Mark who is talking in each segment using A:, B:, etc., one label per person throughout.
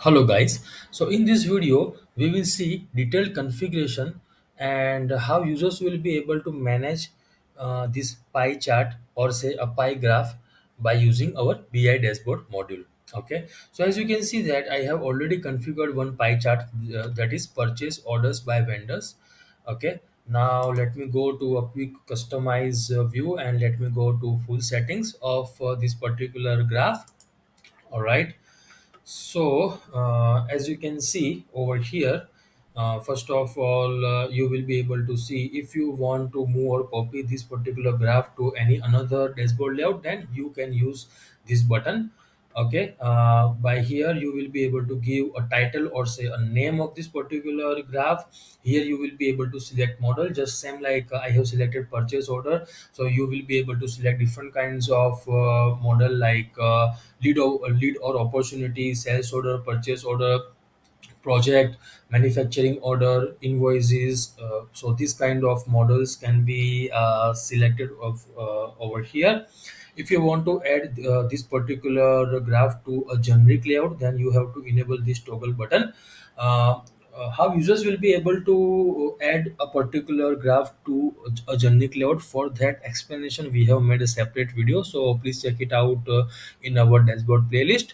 A: Hello guys. So in this video we will see detailed configuration and how users will be able to manage this pie chart or say a pie graph by using our BI dashboard module. Okay. So as you can see that I have already configured one pie chart that is purchase orders by vendors. Okay. Now let me go to a quick customize view and let me go to full settings of this particular graph. All right. So, as you can see over here, first of all, you will be able to see if you want to move or copy this particular graph to any another dashboard layout, then you can use this button. Okay, by here you will be able to give a title or say a name of this particular graph. Here you will be able to select model, just same like I have selected purchase order. So you will be able to select different kinds of model like lead or opportunity, sales order, purchase order, project, manufacturing order, invoices. So these kind of models can be selected of over here. If you want to add this particular graph to a generic layout, then you have to enable this toggle button. uh, how users will be able to add a particular graph to a generic layout, for that explanation we have made a separate video, so please check it out in our dashboard playlist.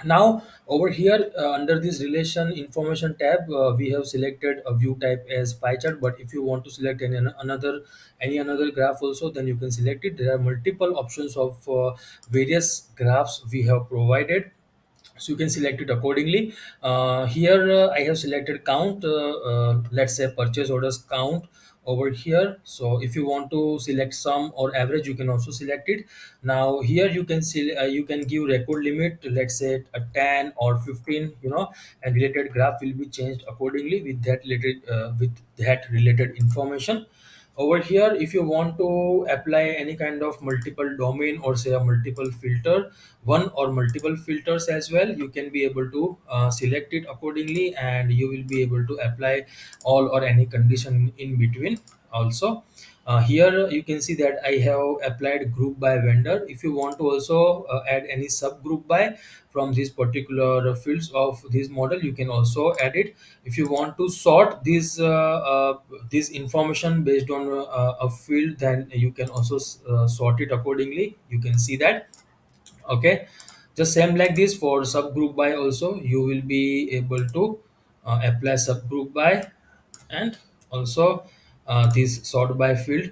A: Now over here under this relation information tab, we have selected a view type as pie chart, but if you want to select any another graph also, then you can select it. There are multiple options of various graphs we have provided, so you can select it accordingly. Here I have selected count, let's say purchase orders count over here. So if you want to select sum or average, you can also select it. Now here you can see you can give record limit, let's say a 10 or 15, and related graph will be changed accordingly with that related information. Over here, if you want to apply any kind of multiple domain or say a multiple filter, one or multiple filters as well, you can be able to select it accordingly, and you will be able to apply all or any condition in between also. Here you can see that I have applied group by vendor. If you want to also add any subgroup by from these particular fields of this model, you can also add it. If you want to sort this information based on a field, then you can also sort it accordingly. You can see that. Okay, just same like this for subgroup by also, you will be able to apply subgroup by, and also this sort by field,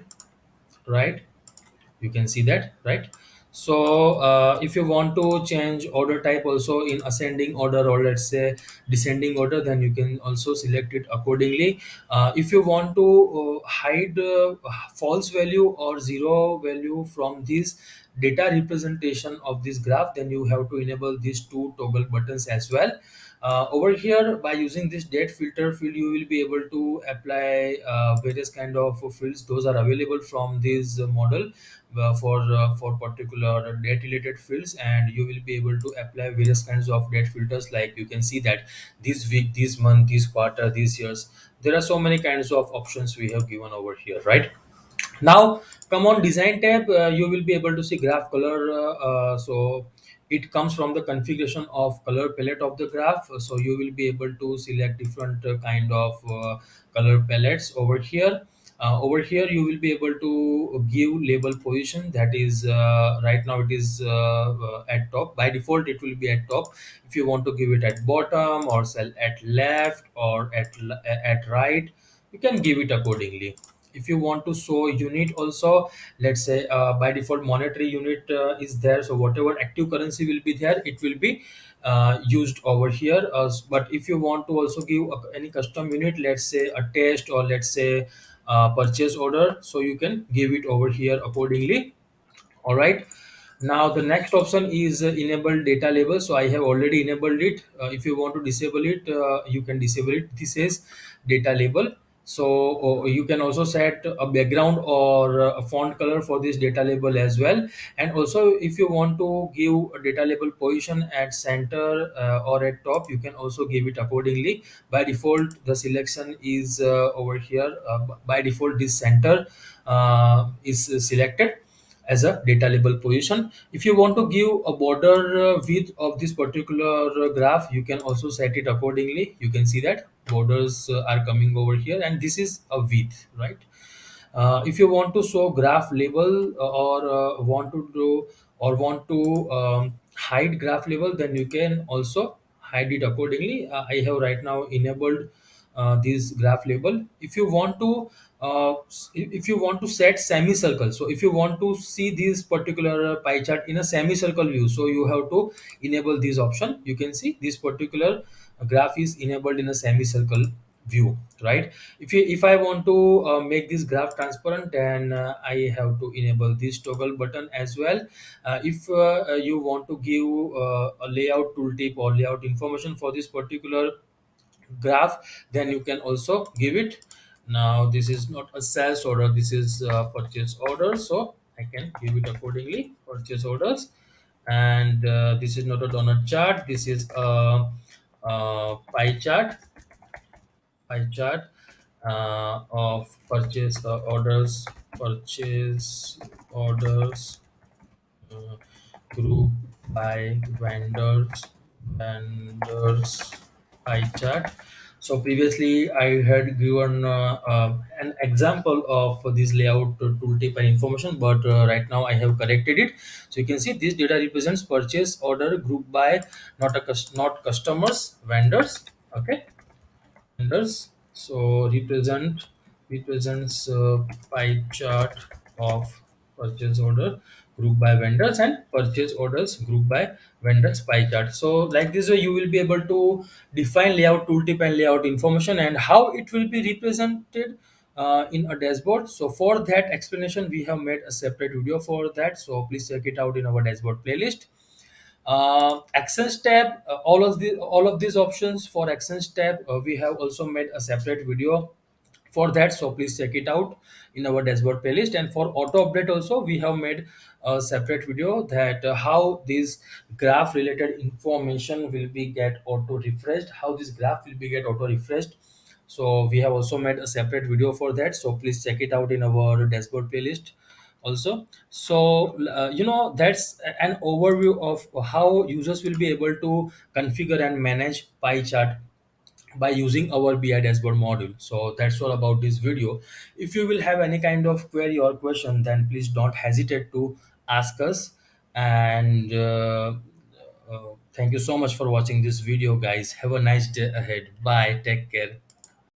A: right? You can see that, right? So if you want to change order type also in ascending order or let's say descending order, then you can also select it accordingly. If you want to hide false value or zero value from this data representation of this graph, then you have to enable these two toggle buttons as well. Over here, by using this date filter field, you will be able to apply various kind of fields. Those are available from this model for particular date related fields, and you will be able to apply various kinds of date filters, like you can see that this week, this month, this quarter, these years. There are so many kinds of options we have given over here, right? Now come on design tab, you will be able to see graph color. So it comes from the configuration of color palette of the graph. So you will be able to select different kind of color palettes over here. Over here you will be able to give label position, that is right now it is at top. By default it will be at top. If you want to give it at bottom or cell at left or at right, you can give it accordingly. If you want to show unit also, let's say by default monetary unit is there, so whatever active currency will be there, it will be used over here. But if you want to also give any custom unit, let's say a test or let's say purchase order, so you can give it over here accordingly. All right. Now the next option is enable data label. So I have already enabled it. If you want to disable it, you can disable it. This is data label. So you can also set a background or a font color for this data label as well. And also if you want to give a data label position at center or at top, you can also give it accordingly. By default the selection is over here. By default this center is selected. as a data label position. If you want to give a border width of this particular graph, you can also set it accordingly. You can see that borders are coming over here, and this is a width, right? If you want to show graph label, or want to do, or want to hide graph label, then you can also hide it accordingly. I have right now enabled this graph label. If you want to if you want to set semicircle, so if you want to see this particular pie chart in a semicircle view, so you have to enable this option. You can see this particular graph is enabled in a semicircle view, right? If I want to make this graph transparent, then I have to enable this toggle button as well. If you want to give a layout tooltip or layout information for this particular graph, then you can also give it. Now this is not a sales order, this is a purchase order, so I can give it accordingly, purchase orders. And this is not a donut chart, this is a pie chart of purchase orders, purchase orders, uh, group by vendors pie chart. So previously I had given an example of this layout tooltip and information, but right now I have corrected it. So you can see this data represents purchase order group by, not customers, vendors. Okay, vendors. So represents pie chart of purchase order group by vendors and purchase orders group by vendors pie chart. So like this way you will be able to define layout tooltip and layout information and how it will be represented in a dashboard. So for that explanation we have made a separate video for that, so please check it out in our dashboard playlist. Actions tab, all of these options for actions tab, we have also made a separate video for that, so please check it out in our dashboard playlist. And for auto update also we have made a separate video that how this graph related information will be get auto refreshed, how this graph will be get auto refreshed. So we have also made a separate video for that, so please check it out in our dashboard playlist also. So that's an overview of how users will be able to configure and manage pie chart by using our BI dashboard module. So that's all about this video. If you will have any kind of query or question, then please don't hesitate to ask us. And thank you so much for watching this video, guys. Have a nice day ahead. Bye, take care.